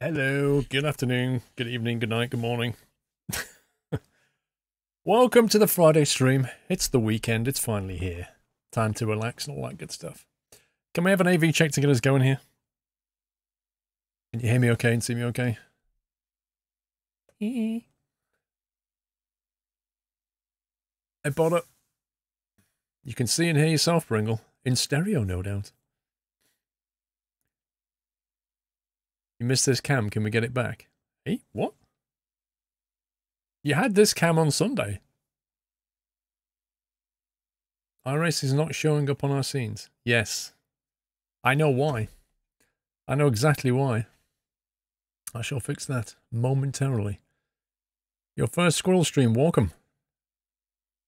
Hello, good afternoon, good evening, good night, good morning. Welcome to the Friday stream. It's the weekend, it's finally here. Time to relax and all that good stuff. Can we have an AV check to get us going here? Can you hear me okay and see me okay? Hey, Botter. You can see and hear yourself, Pringle. In stereo, no doubt. You missed this cam, can we get it back? Hey, what? You had this cam on Sunday. iRacing is not showing up on our scenes. Yes. I know why. I know exactly why. I shall fix that momentarily. Your first squirrel stream, welcome.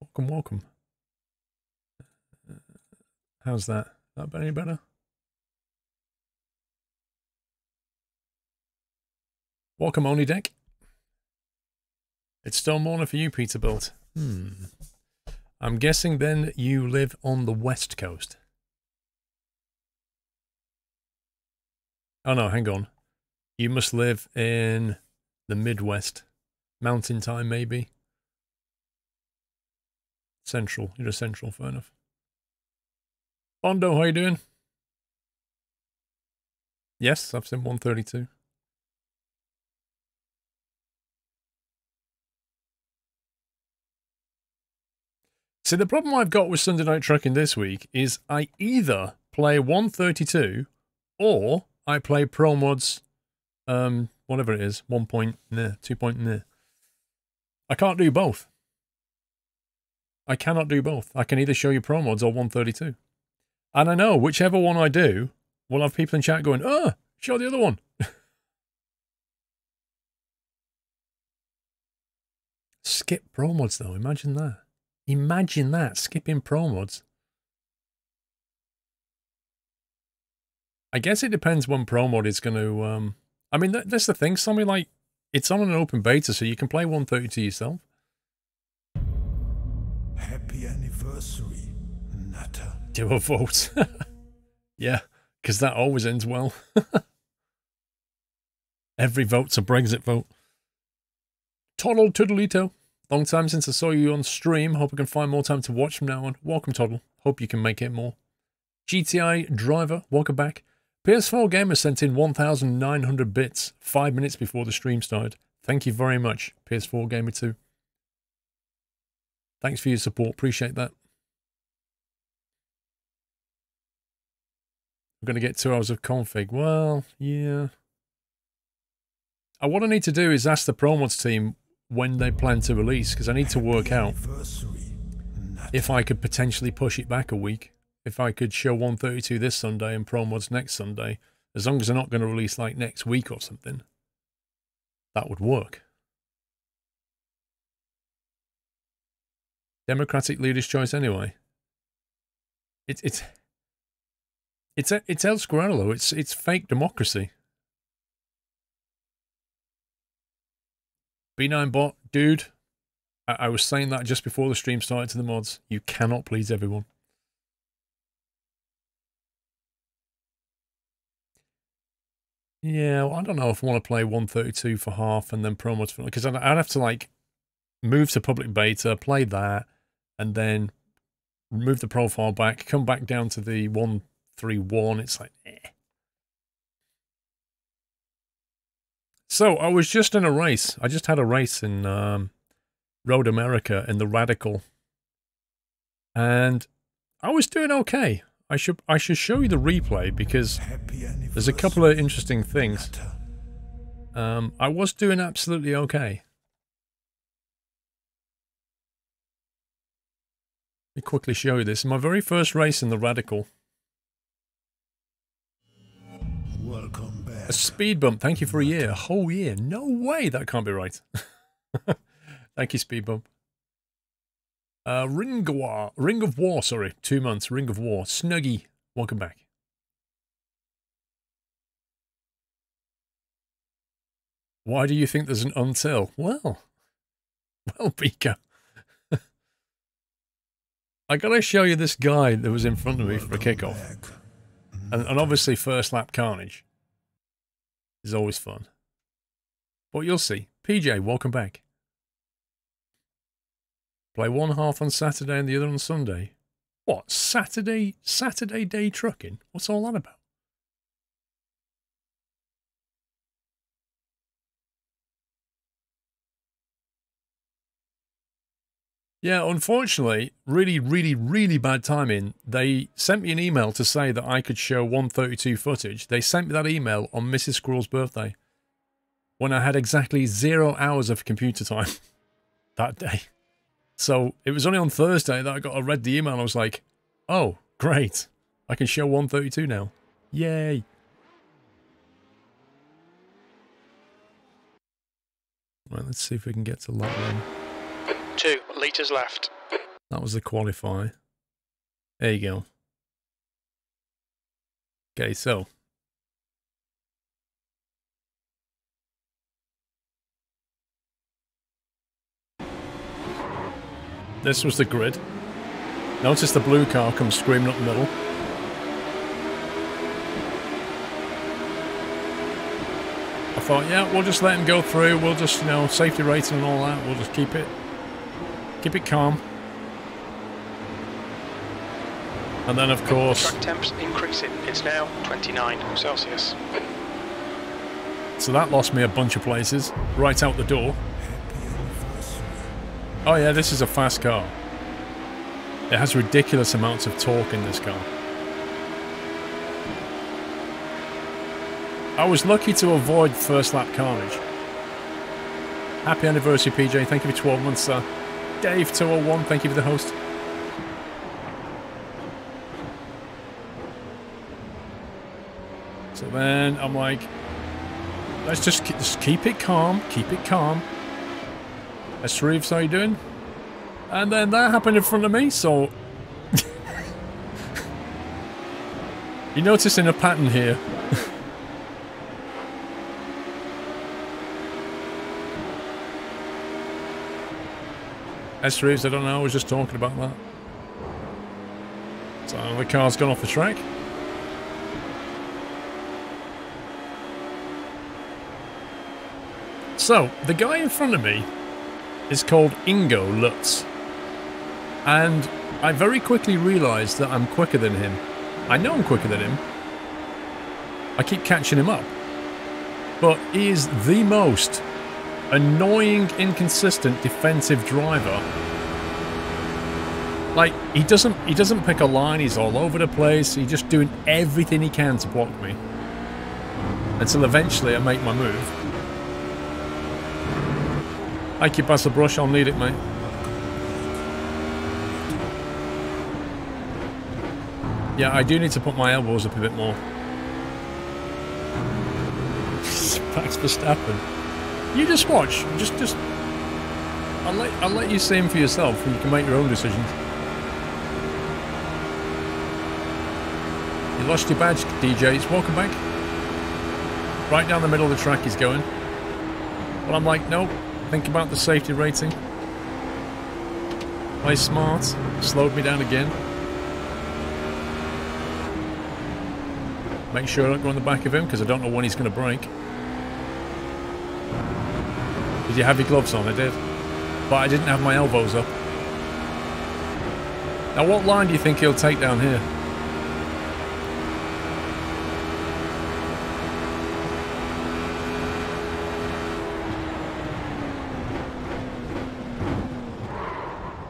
Welcome, welcome. How's that? That any better? Welcome, Oni Deck. It's still morning for you, Peterbilt. I'm guessing then you live on the west coast. Oh no, hang on. You must live in the Midwest. Mountain time, maybe. Central. You're a central, fair enough. Bondo, how you doing? Yes, I've seen 132. See, the problem I've got with Sunday Night Trucking this week is I either play 132 or I play Pro Mods, whatever it is, 2.0. I can't do both. I cannot do both. I can either show you Pro Mods or 132. And I know, whichever one I do, we'll have people in chat going, oh, show the other one. Skip Pro Mods, though. Imagine that. Imagine that, skipping Pro Mods. I guess it depends when Pro Mod is going to... I mean, that's the thing. Something like... It's on an open beta, so you can play 132 yourself. Happy anniversary, Natter. Do a vote. Yeah, because that always ends well. Every vote's a Brexit vote. Toddle Toodalito. Long time since I saw you on stream. Hope I can find more time to watch from now on. Welcome, Toddle. Hope you can make it more. GTI Driver, welcome back. PS4 Gamer sent in 1,900 bits 5 minutes before the stream started. Thank you very much, PS4 Gamer 2. Thanks for your support. Appreciate that. I'm going to get 2 hours of config. Well, yeah. What I need to do is ask the ProMods team when they plan to release, because I need to work out if I could potentially push it back a week. If I could show 132 this Sunday and Pro Mods next Sunday, as long as they're not going to release like next week or something, that would work. Democratic leader's choice anyway. It's El Squirrelo. It's fake democracy. B9 bot, dude. I was saying that just before the stream started to the mods. You cannot please everyone. Yeah, well, I don't know if I want to play 132 for half and then Pro Mods for... Because I'd have to, like, move to public beta, play that, and then move the profile back, come back down to the 131. It's like, eh. So, I was just in a race. I just had a race in Road America in the Radical. And I was doing okay. I should show you the replay because there's a couple of interesting things. I was doing absolutely okay. Let me quickly show you this. My very first race in the Radical. Welcome back. A speed bump. Thank you for a year. A whole year. No way. That can't be right. Thank you, speed bump. Ring of War, sorry. 2 months. Ring of War. Snuggy. Welcome back. Why do you think there's an until? Well, Pika. I gotta show you this guy that was in front of me for a kickoff. And obviously first lap carnage is always fun. But you'll see. PJ, welcome back. Play one half on Saturday and the other on Sunday. What? Saturday day trucking? What's all that about? Yeah, unfortunately, really bad timing. They sent me an email to say that I could show 132 footage. They sent me that email on Mrs. Squirrel's birthday, when I had exactly 0 hours of computer time that day. So it was only on Thursday that I read the email and I was like, oh, great. I can show 132 now. Yay. Right, let's see if we can get to lap 1. 2 litres left. That was the qualifier. There you go. Okay, so. This was the grid. Notice the blue car comes screaming up the middle. I thought, yeah, we'll just let him go through. We'll just, you know, safety rating and all that. We'll just keep it calm. And then, of course... Track temps increasing. It's now 29 Celsius. So that lost me a bunch of places. Right out the door. Oh yeah, this is a fast car. It has ridiculous amounts of torque in this car. I was lucky to avoid first lap carnage. Happy anniversary, PJ. Thank you for 12 months, sir. Dave201, thank you for the host. So then I'm like, let's just keep it calm, keep it calm. Reeves, how you doing? And then that happened in front of me, so... You're noticing a pattern here. Reeves, I don't know, I was just talking about that. So the car's gone off the track. So, the guy in front of me is called Ingo Lutz. And I very quickly realised that I'm quicker than him. I know I'm quicker than him. I keep catching him up. But he is the most annoying, inconsistent defensive driver. Like, he doesn't pick a line, he's all over the place, he's just doing everything he can to block me. Until eventually I make my move. I keep pass the brush, I'll need it, mate. Yeah, I do need to put my elbows up a bit more. Max Verstappen. You just watch. Just. I'll let you see him for yourself, and you can make your own decisions. You lost your badge, DJs. Welcome back. Right down the middle of the track he's going. But I'm like, nope. Think about the safety rating. Play smart. Slowed me down again. Make sure I don't go on the back of him, because I don't know when he's going to brake. Did you have your gloves on? I did. But I didn't have my elbows up. Now what line do you think he'll take down here?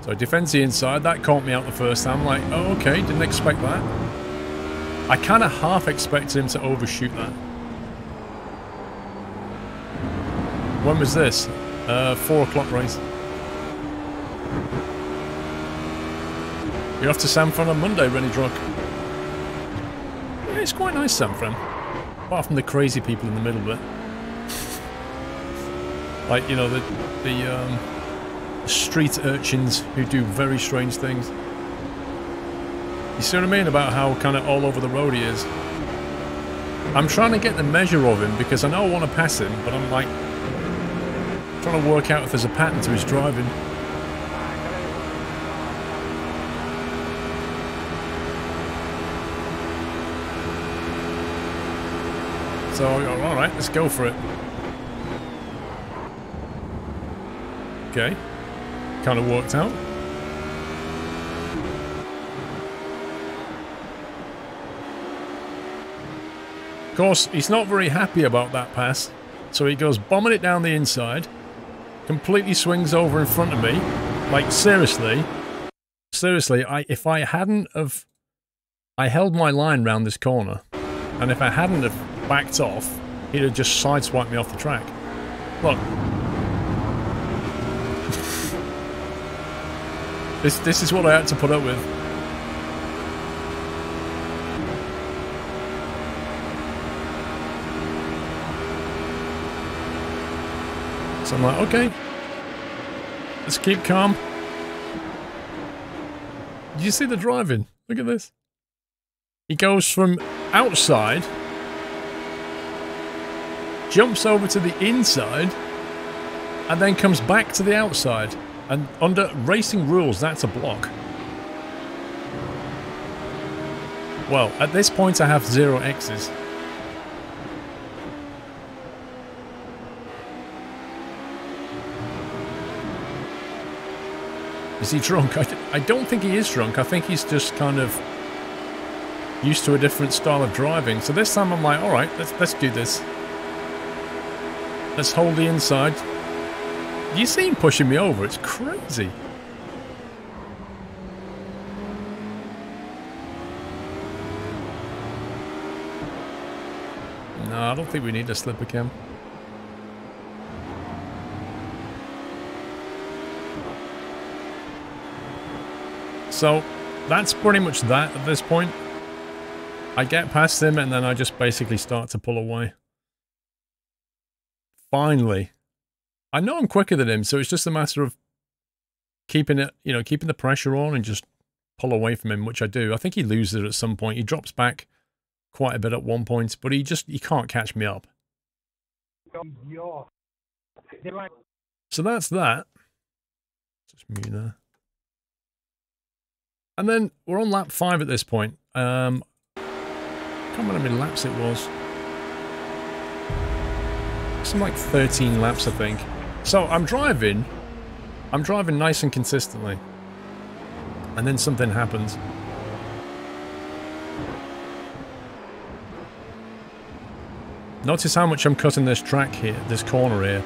So defends the inside. That caught me out the first time. I'm like, oh, okay, didn't expect that. I kind of half expected him to overshoot that. When was this? 4 o'clock race. You're off to San Fran on Monday, Rennie Druck. Yeah, it's quite nice, San Fran. Apart from the crazy people in the middle of it. Like, you know, the street urchins who do very strange things. You see what I mean about how kind of all over the road he is? I'm trying to get the measure of him because I know I want to pass him, but I'm like trying to work out if there's a pattern to his driving. So, alright, let's go for it. Okay. Kind of worked out. Of course, he's not very happy about that pass, so he goes bombing it down the inside, completely swings over in front of me. Like, seriously, if I hadn't have... I held my line round this corner, and if I hadn't have backed off, he'd have just sideswiped me off the track. Look. This is what I had to put up with. So I'm like, okay, let's keep calm. Did you see the driving? Look at this. He goes from outside, jumps over to the inside, and then comes back to the outside. And under racing rules, that's a block. Well, at this point I have 0 X's. Is he drunk? I don't think he is drunk. I think he's just kind of used to a different style of driving. So this time I'm like, alright, let's do this. Let's hold the inside. You see him pushing me over, it's crazy. No, I don't think we need a slipper cam. So, that's pretty much that at this point. I get past him and then I just basically start to pull away. Finally. I know I'm quicker than him, so it's just a matter of keeping it, you know, keeping the pressure on and just pull away from him, which I do. I think he loses it at some point. He drops back quite a bit at one point, but he can't catch me up. So that's that. Just mute there. And then we're on lap 5 at this point. I can't remember how many laps it was. Some like 13 laps, I think. So I'm driving nice and consistently. And then something happens. Notice how much I'm cutting this track here, this corner here.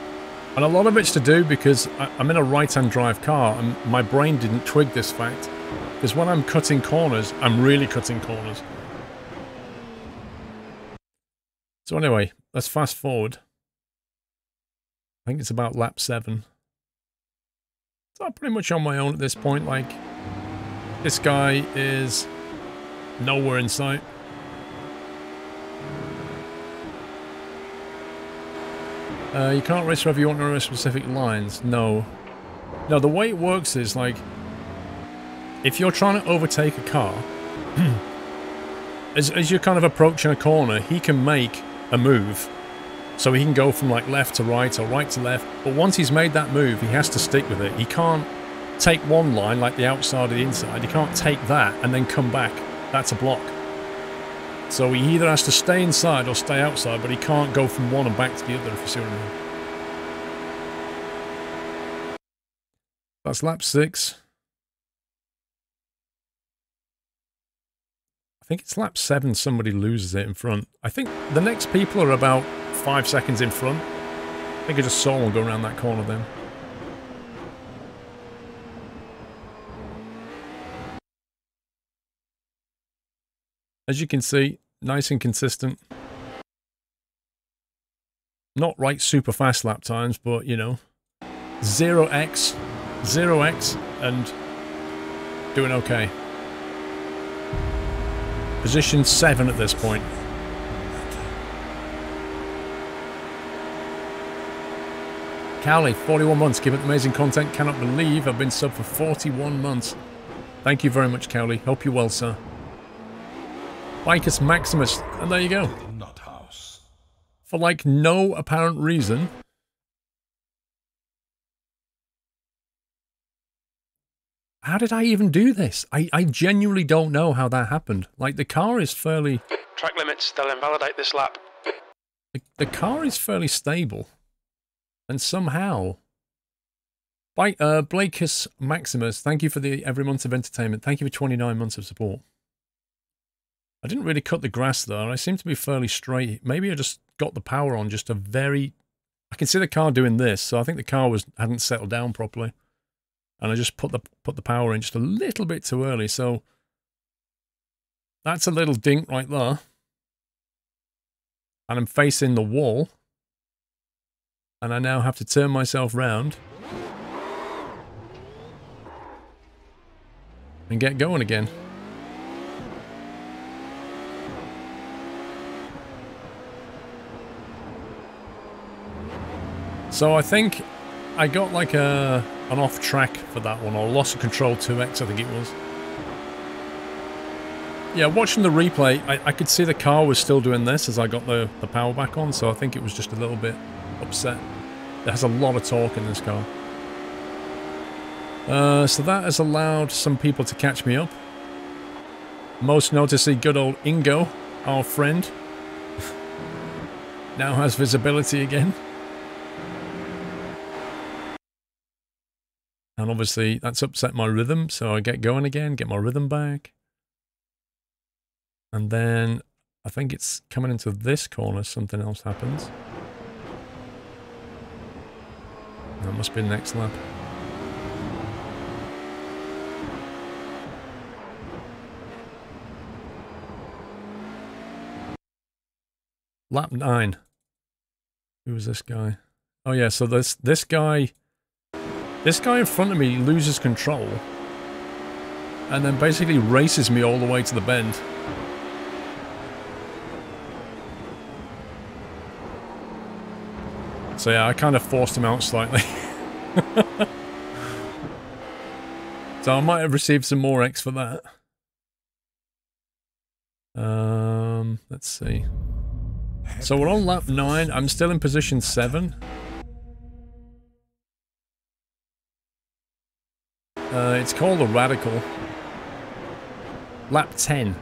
And a lot of it's to do because I'm in a right-hand drive car and my brain didn't twig this fact. Because when I'm cutting corners, I'm really cutting corners. So anyway, let's fast forward. I think it's about lap 7. So I'm pretty much on my own at this point. Like, this guy is nowhere in sight. You can't race wherever you want to race specific lines. No. No, the way it works is like, if you're trying to overtake a car, as you're kind of approaching a corner, he can make a move. So he can go from like left to right or right to left. But once he's made that move, he has to stick with it. He can't take one line like the outside or the inside. He can't take that and then come back. That's a block. So he either has to stay inside or stay outside, but he can't go from one and back to the other, if you see what I mean. That's lap 6. I think it's lap 7 somebody loses it in front. I think the next people are about 5 seconds in front. I think I just saw one go around that corner then. As you can see, nice and consistent. Not right super fast lap times, but you know, 0x, and doing okay. Position 7 at this point. Cowley, 41 months, keep up amazing content. Cannot believe I've been sub for 41 months. Thank you very much, Cowley. Hope you're well, sir. Bicus Maximus, and there you go. Not house. For like no apparent reason. How did I even do this? I genuinely don't know how that happened. Like, the car is fairly... Track limits, they'll invalidate this lap. The car is fairly stable. And somehow... Blakes Maximus, thank you for the every month of entertainment. Thank you for 29 months of support. I didn't really cut the grass though. I seem to be fairly straight. Maybe I just got the power on just a very... I can see the car doing this, so I think the car hadn't settled down properly. And I just put the power in just a little bit too early, so... That's a little dink right there. And I'm facing the wall. And I now have to turn myself round. And get going again. So I think I got like an off track for that one, or loss of control 2x I think it was. Yeah, watching the replay, I could see the car was still doing this as I got the power back on, so I think it was just a little bit upset. It has a lot of torque in this car. So that has allowed some people to catch me up. Most noticeably good old Ingo, our friend, now has visibility again. And obviously that's upset my rhythm, so I get going again, get my rhythm back. And then I think it's coming into this corner, something else happens. That must be the next lap. Lap 9. Who was this guy? Oh yeah, so this guy in front of me loses control and then basically races me all the way to the bend. So yeah, I kind of forced him out slightly. So I might have received some more X for that. Let's see. So we're on lap 9. I'm still in position 7. It's called a radical. Lap 10.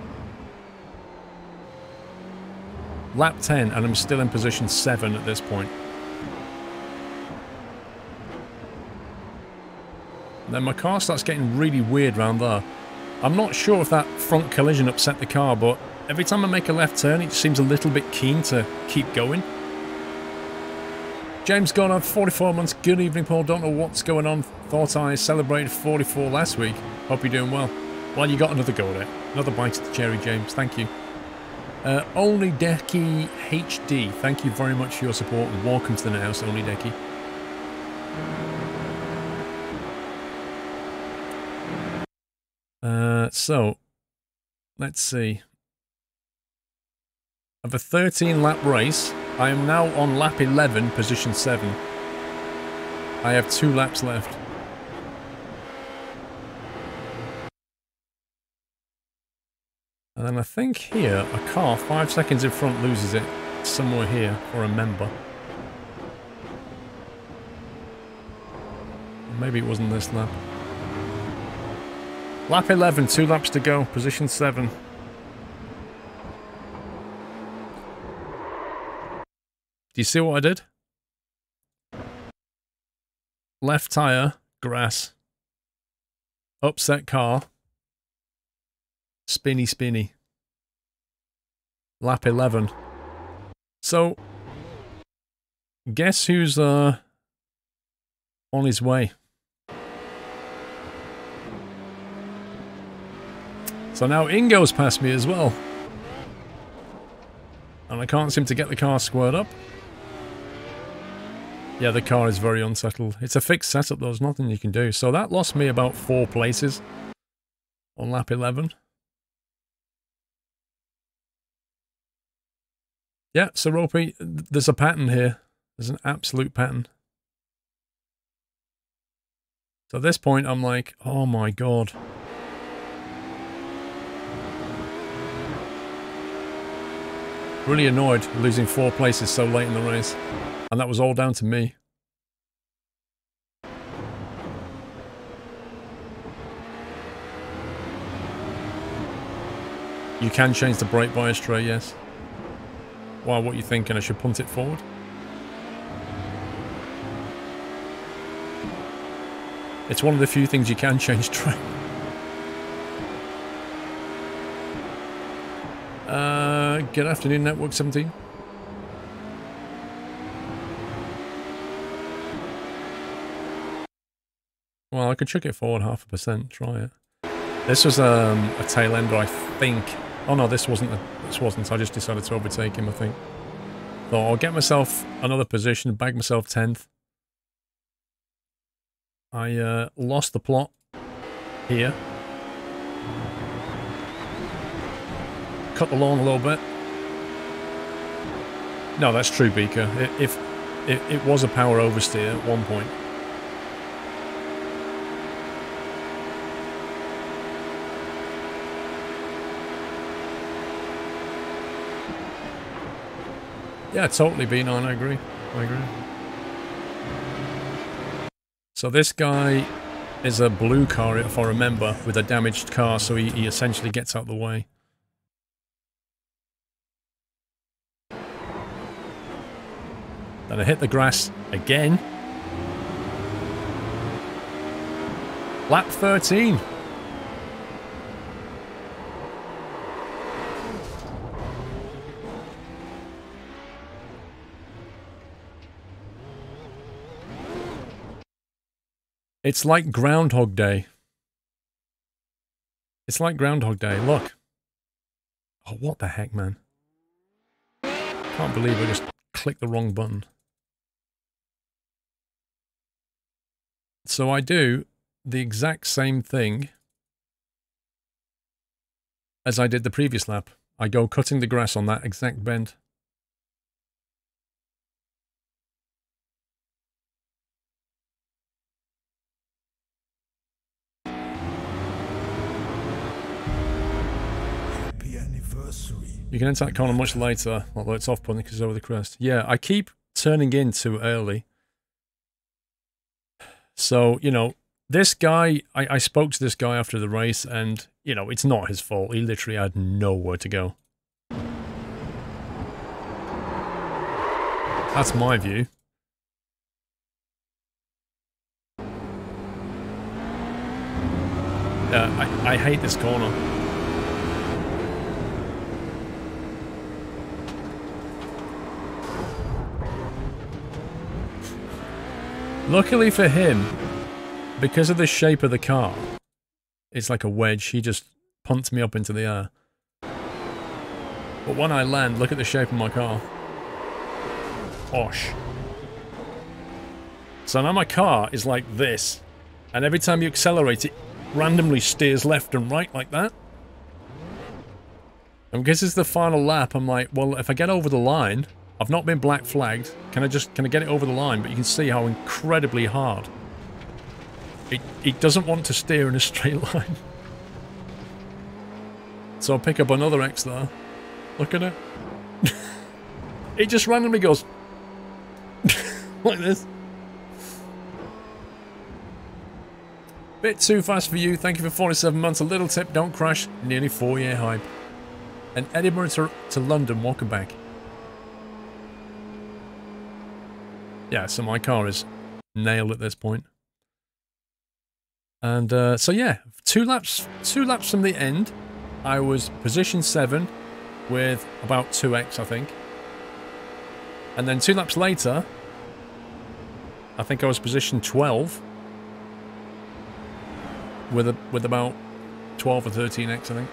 Lap 10, and I'm still in position 7 at this point. Then my car starts getting really weird around there. I'm not sure if that front collision upset the car, but every time I make a left turn, it seems a little bit keen to keep going. James Gordon, 44 months. Good evening, Paul. Don't know what's going on. Thought I celebrated 44 last week. Hope you're doing well. Well, you got another go at it. Another bite of the cherry, James. Thank you. Only Decky HD. Thank you very much for your support and welcome to the house, Only Decky. So, let's see. Of a 13-lap race, I am now on lap 11, position 7. I have 2 laps left. And then I think here, a car 5 seconds in front loses it somewhere here for a member. Maybe it wasn't this lap. Lap 11, 2 laps to go, position 7. Do you see what I did? Left tyre, grass. Upset car. Spinny, spinny. Lap 11. So, guess who's on his way? So now Ingo's past me as well. And I can't seem to get the car squared up. Yeah, the car is very unsettled. It's a fixed setup, though. There's nothing you can do. So that lost me about 4 places on lap 11. Yeah, so Ropey, there's a pattern here. There's an absolute pattern. So at this point, I'm like, oh my god. Really annoyed losing 4 places so late in the race. And that was all down to me. You can change the brake bias tray, yes. Wow, what are you thinking? I should punt it forward? It's one of the few things you can change track. Good afternoon, Network 17. Well, I could chuck it forward 0.5%, try it. This was a tail ender, I think. Oh no, this wasn't. I just decided to overtake him, I think. So I'll get myself another position, bag myself 10th. I lost the plot here. Cut the lawn a little bit. No, that's true, Beaker. It was a power oversteer at one point. Yeah, totally, B9, I agree. So this guy is a blue car, if I remember, with a damaged car, so he essentially gets out of the way. Then I hit the grass again. Lap 13. It's like Groundhog Day. It's like Groundhog Day. Look. Oh, what the heck, man. Can't believe I just clicked the wrong button. So I do the exact same thing as I did the previous lap. I go cutting the grass on that exact bend. Happy anniversary. You can enter that corner much later, although it's off-putting because it's over the crest. Yeah, I keep turning in too early. So, you know, this guy, I spoke to this guy after the race, and, you know, it's not his fault. He literally had nowhere to go. That's my view. I hate this corner. Luckily for him, because of the shape of the car, it's like a wedge. He just punts me up into the air. But when I land, look at the shape of my car. Osh. So now my car is like this. And every time you accelerate, it randomly steers left and right like that. And because it's the final lap, I'm like, well, if I get over the line... I've not been black flagged. Can I get it over the line? But you can see how incredibly hard it doesn't want to steer in a straight line. So I'll pick up another X there. Look at it. It just randomly goes like this. Bit too fast for you. Thank you for 47 months. A little tip, don't crash. Nearly 4-year hype. And Edinburgh to London, welcome back. Yeah, so my car is nailed at this point. And so yeah, two laps from the end, I was position 7 with about 2x, I think. And then 2 laps later, I think I was position 12 with about 12 or 13x, I think.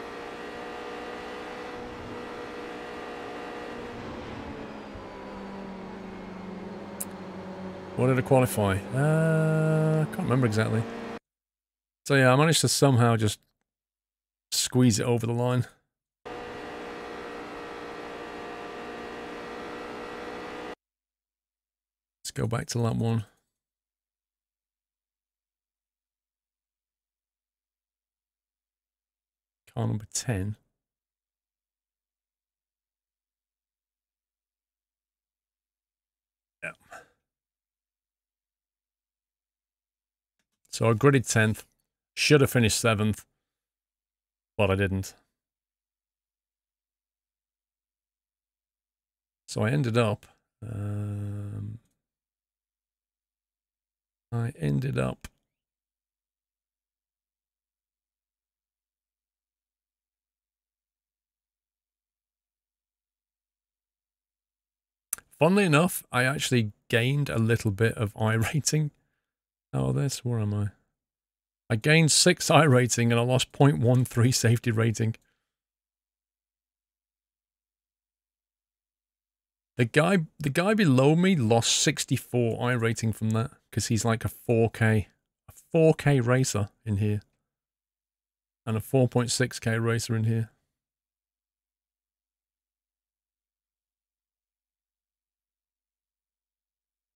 What did I qualify? I can't remember exactly. So yeah, I managed to somehow just squeeze it over the line. Let's go back to lap 1. Car number 10. Yeah. So I gridded 10th. Should have finished 7th. But I didn't. So I ended up... Funnily enough, I actually gained a little bit of iRating. Oh, where am I? I gained 6 iRating and I lost 0.13 safety rating. The guy below me lost 64 iRating from that because he's like a 4K racer in here. And a 4.6K racer in here.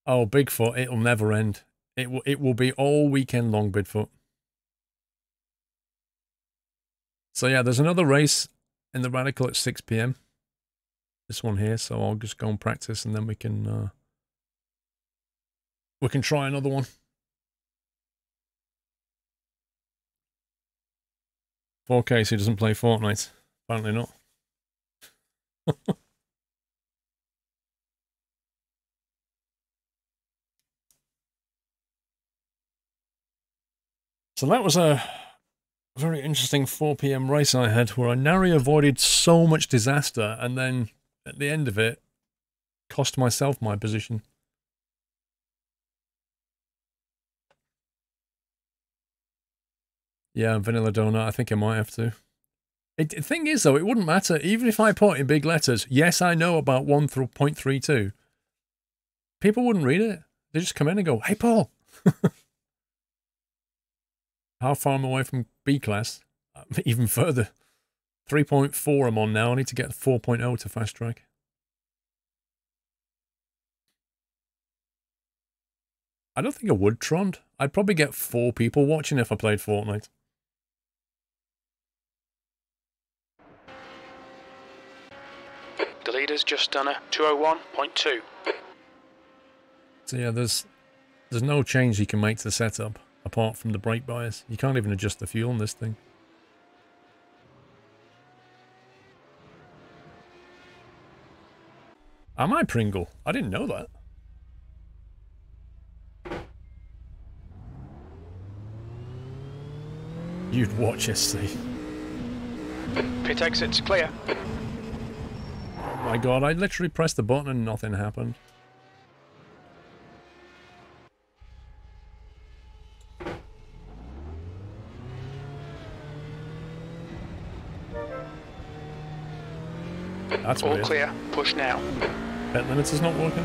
Oh, Bigfoot, it'll never end. It will be all weekend long, Bigfoot. So yeah, there's another race in the Radical at 6 PM. This one here, so I'll just go and practice and then we can try another one. 4K, so he doesn't play Fortnite. Apparently not. So that was a very interesting 4 PM race I had where I narrowly avoided so much disaster and then at the end of it cost myself my position. Yeah, Vanilla Donut, I think I might have to. The thing is though, it wouldn't matter. Even if I put in big letters, yes, I know about 1.32. People wouldn't read it. They just come in and go, hey, Paul. How far am I away from B class? Even further. 3.4 I'm on now. I need to get 4.0 to fast track. I don't think I would, Trond. I'd probably get 4 people watching if I played Fortnite. The leader's just done a 201.2. So yeah, there's no change you can make to the setup. Apart from the brake bias. You can't even adjust the fuel on this thing. Am I Pringle? I didn't know that. You'd watch SC. Pit exit's clear. Oh my god, I literally pressed the button and nothing happened. That's all weird. Clear. Push now. Pit limiter's not working.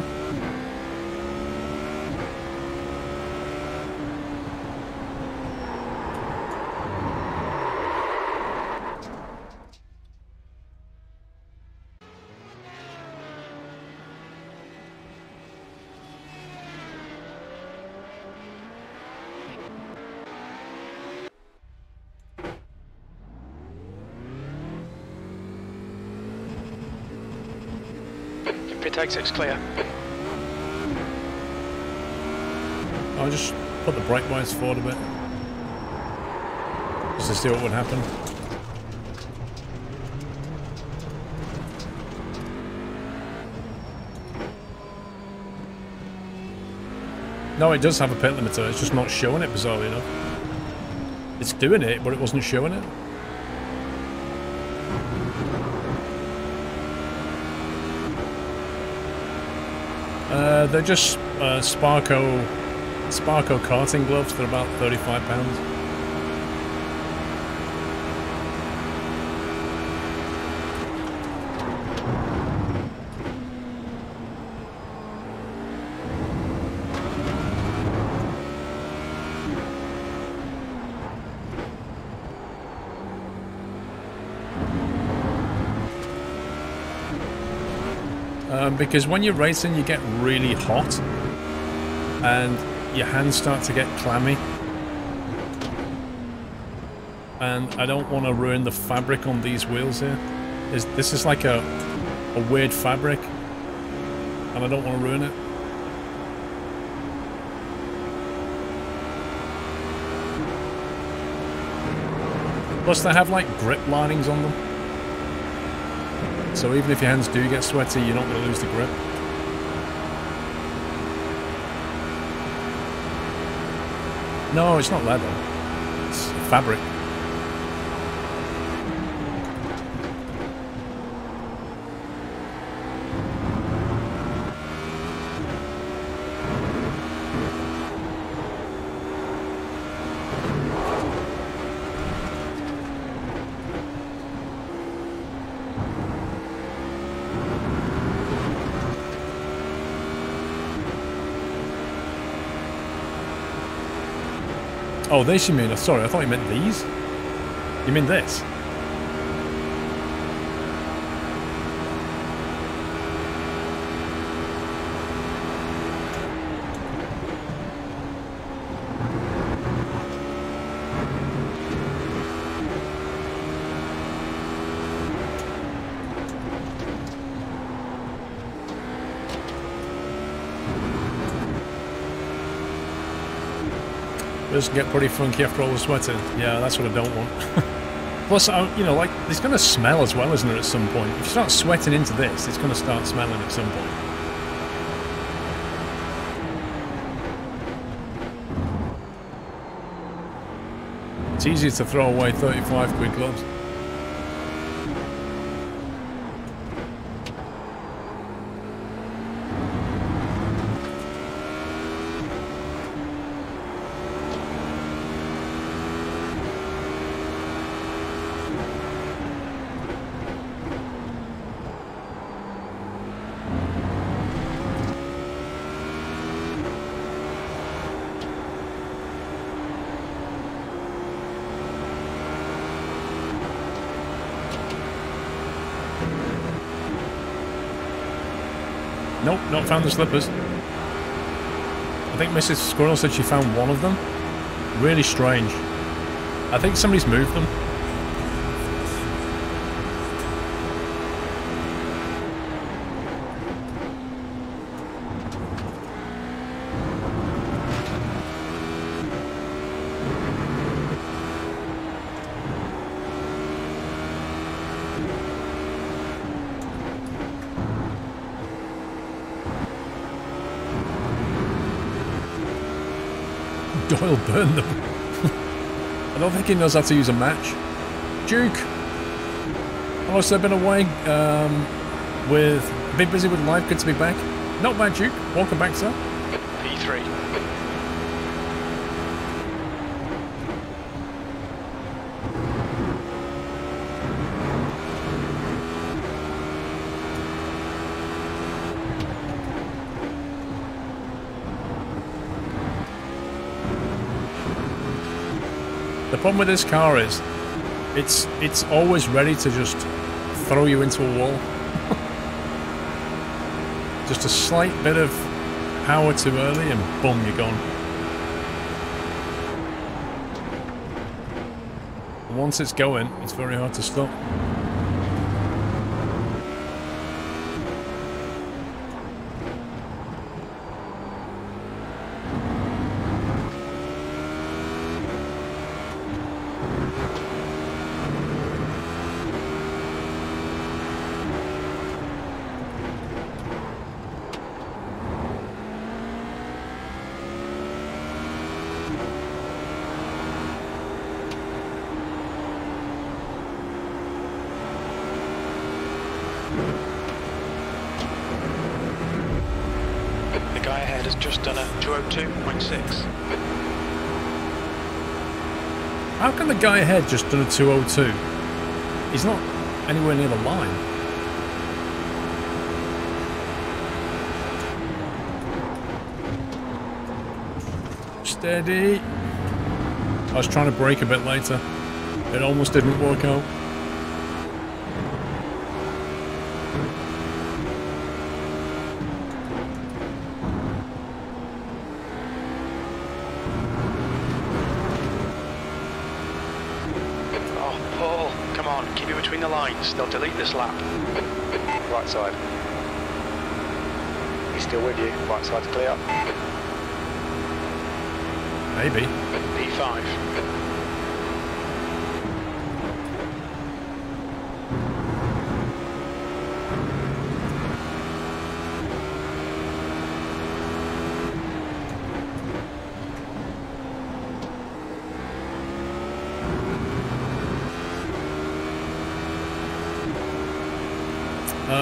Pit exit's clear. I'll just put the brake bias forward a bit. Just to see what would happen. No, it does have a pit limiter, it's just not showing it, bizarrely enough. It's doing it, but it wasn't showing it. They're just Sparko karting gloves. They're about £35. Because when you're racing, you get really hot and your hands start to get clammy. And I don't want to ruin the fabric on these wheels here. This is like a weird fabric, and I don't want to ruin it. Plus, they have like grip linings on them. So even if your hands do get sweaty, you're not going to lose the grip. No, it's not leather. It's fabric. Oh, this you mean? Sorry, I thought you meant these. You mean this? It does get pretty funky after all the sweating. Yeah, that's what I don't want. Plus, you know, like, it's going to smell as well, isn't it, at some point? If you start sweating into this, it's going to start smelling at some point. It's easier to throw away 35 quid gloves. Nope, not found the slippers. I think Mrs. Squirrel said she found one of them. Really strange. I think somebody's moved them. Doyle burned them. I don't think he knows how to use a match. Duke! Hello, sir, been away with... a bit busy with life, good to be back. Not bad, Duke. Welcome back, sir. P3. The problem with this car is, it's always ready to just throw you into a wall. Just a slight bit of power too early and boom, you're gone. And once it's going, it's very hard to stop. The guy ahead has just done a 202.6. How can the guy ahead just done a 202? He's not anywhere near the line. Steady. I was trying to brake a bit later. It almost didn't work out. Keep it between the lines, they'll delete this lap. Right side. He's still with you, right side's clear. Maybe. P5.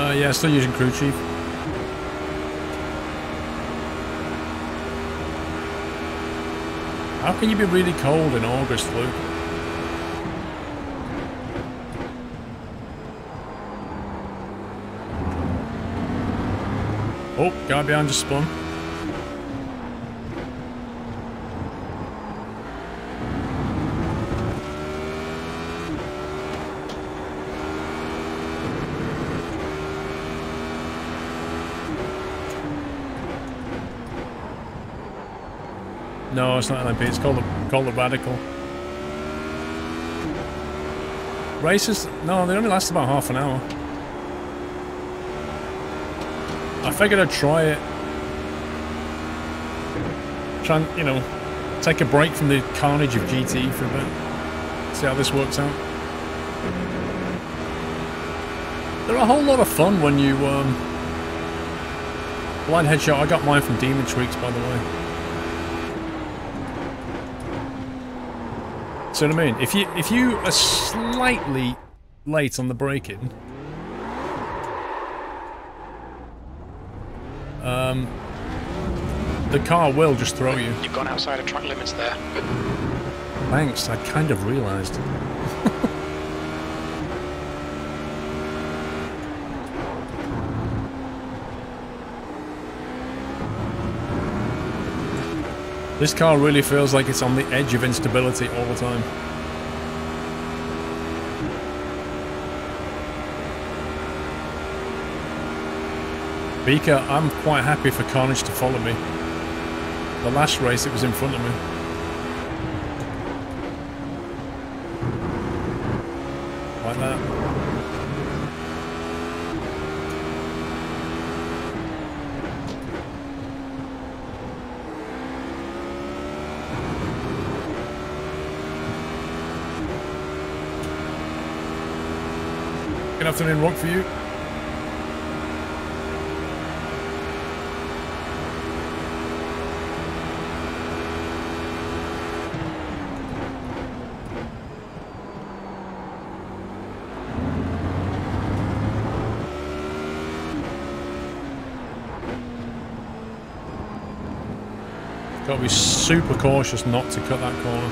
Yeah, still using crew chief. How can you be really cold in August, Luke? Oh, guy behind just spun. No, it's not LMP. It's called the Radical. Races? No, they only last about half an hour. I figured I'd try it. Try and, you know, take a break from the carnage of GT for a bit. See how this works out. They're a whole lot of fun when you, blind headshot. I got mine from Demon Tweaks, by the way. See what I mean? If you are slightly late on the braking, the car will just throw you. You've gone outside of track limits there. Thanks, I kind of realised. This car really feels like it's on the edge of instability all the time. Beaker, I'm quite happy for Carnage to follow me. The last race it was in front of me. Like that. Good afternoon, Rock, for you. Got to be super cautious not to cut that corner.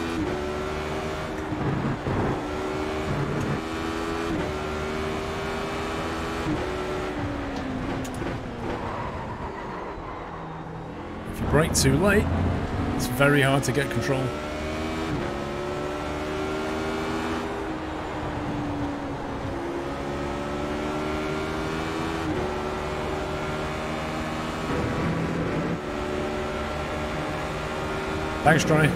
If you brake too late, it's very hard to get control. Thanks, Johnny.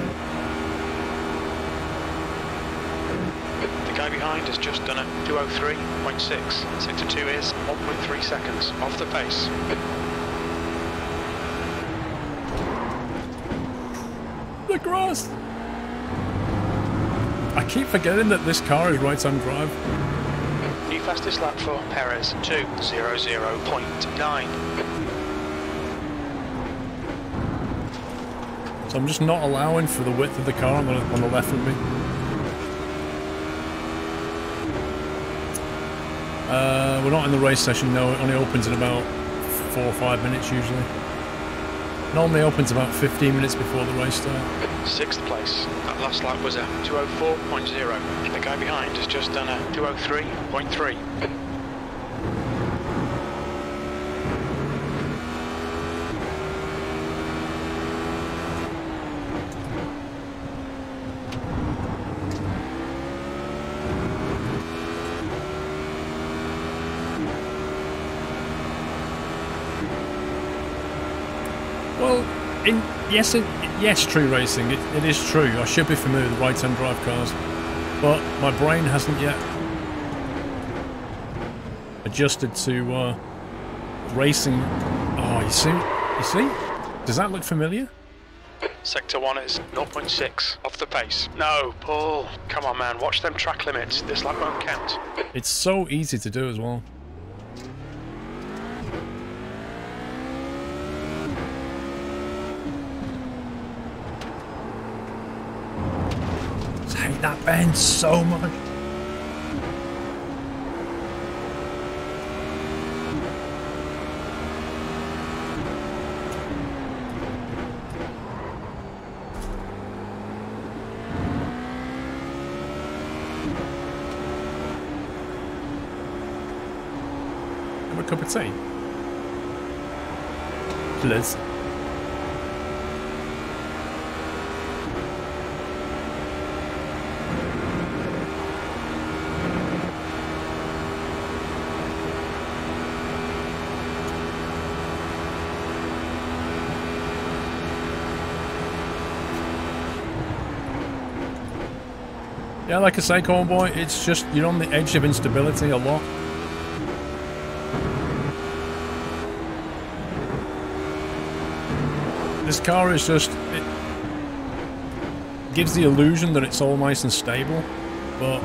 The guy behind has just done a 2:03.6. Sector 2 is 1.3 seconds off the pace. The grass! I keep forgetting that this car is right-hand drive. New fastest lap for Perez, 2:00.9. So I'm just not allowing for the width of the car on the left of me. We're not in the race session, no. It only opens in about 4 or 5 minutes usually. Normally opens about 15 minutes before the race starts. 6th place. That last lap was a 2:04.0. The guy behind has just done a 2:03.3. Well, yes, True Racing, it is true. I should be familiar with right-hand drive cars, but my brain hasn't yet adjusted to racing. Oh, you see? Does that look familiar? Sector 1 is 0.6 off the pace. No, Paul. Come on, man. Watch them track limits. This lap won't count. It's so easy to do as well. I hate that bend so much. Have a cup of tea, please. Yeah, like I say, Corn Boy, it's just you're on the edge of instability a lot. This car is just, it gives the illusion that it's all nice and stable, but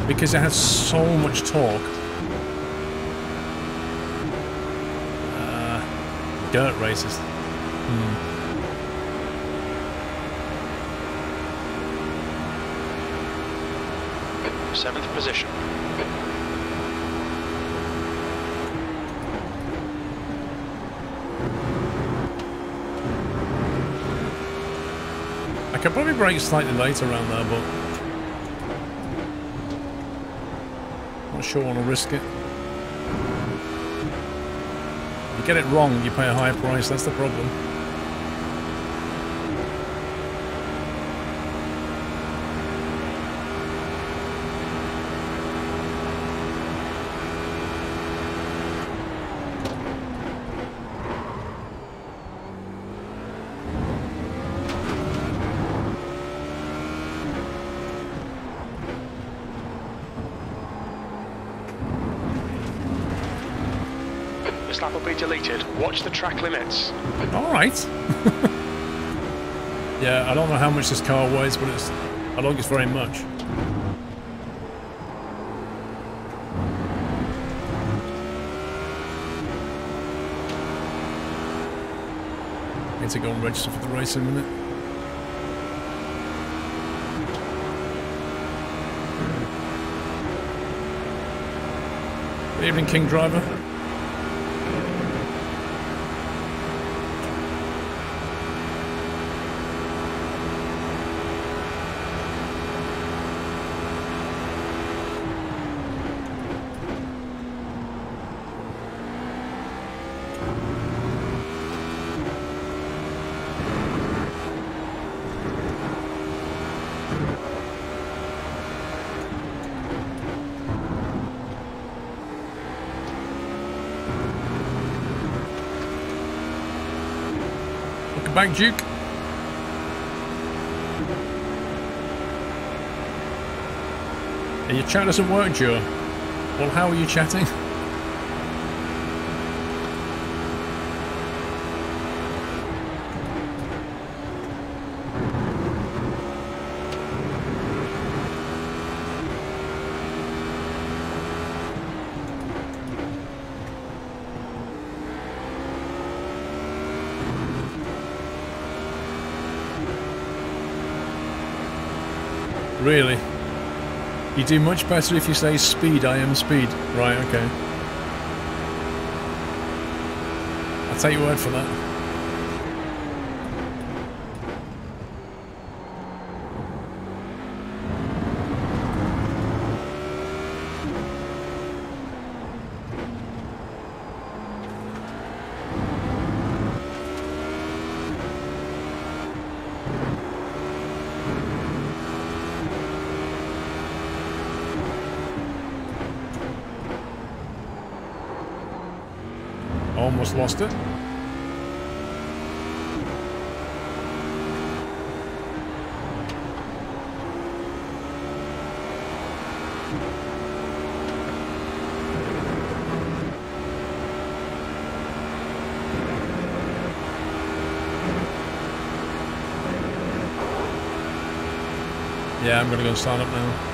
because it has so much torque, dirt races. 7th position. I could probably brake slightly later around there, but not sure I want to risk it. If you get it wrong, you pay a higher price, that's the problem. This lap will be deleted. Watch the track limits. Alright. Yeah, I don't know how much this car weighs, but I don't think it's very much. Need to go and register for the race in a minute. Good evening, King Driver. Back, Duke. And your chat doesn't work, Joe. Well, how are you chatting? Really? You do much better if you say speed, I am speed. Right, okay. I'll take your word for that. Almost lost it. Yeah, I'm gonna go start up now.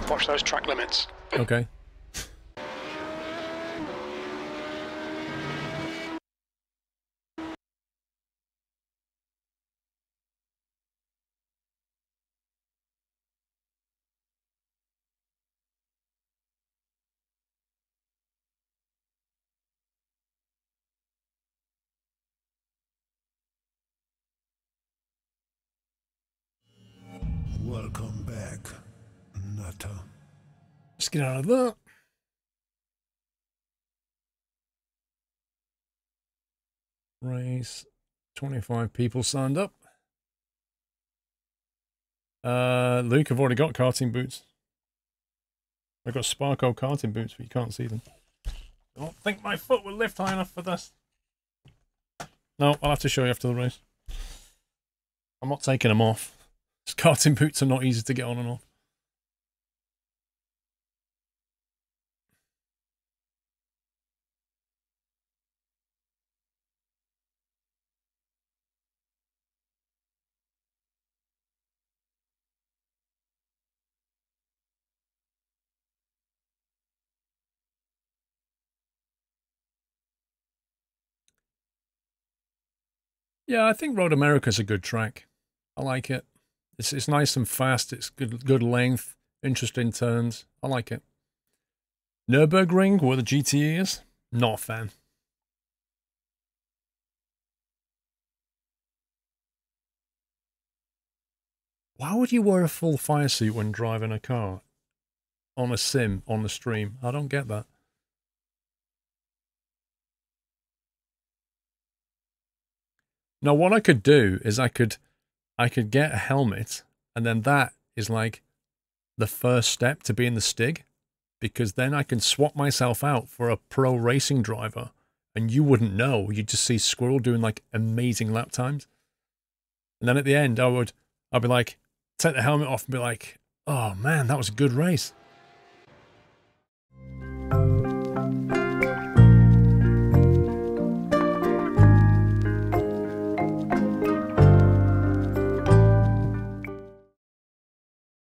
Watch those track limits. Okay. Welcome back, Nutter. Let's get out of that. Race. 25 people signed up. Luke, I've already got karting boots. I've got Sparko karting boots, but you can't see them. I don't think my foot will lift high enough for this. No, I'll have to show you after the race. I'm not taking them off. These karting boots are not easy to get on and off. Yeah, I think Road America's a good track. I like it. It's nice and fast. It's good length, interesting turns. I like it. Nürburgring, where the GTE is, not a fan. Why would you wear a full fire suit when driving a car? On a sim, on the stream? I don't get that. Now, what I could do is I could get a helmet, and then that is like the first step to being the Stig, because then I can swap myself out for a pro racing driver, and you wouldn't know. You'd just see Squirrel doing like amazing lap times. And then at the end, I'd be like, take the helmet off and be like, oh man, that was a good race.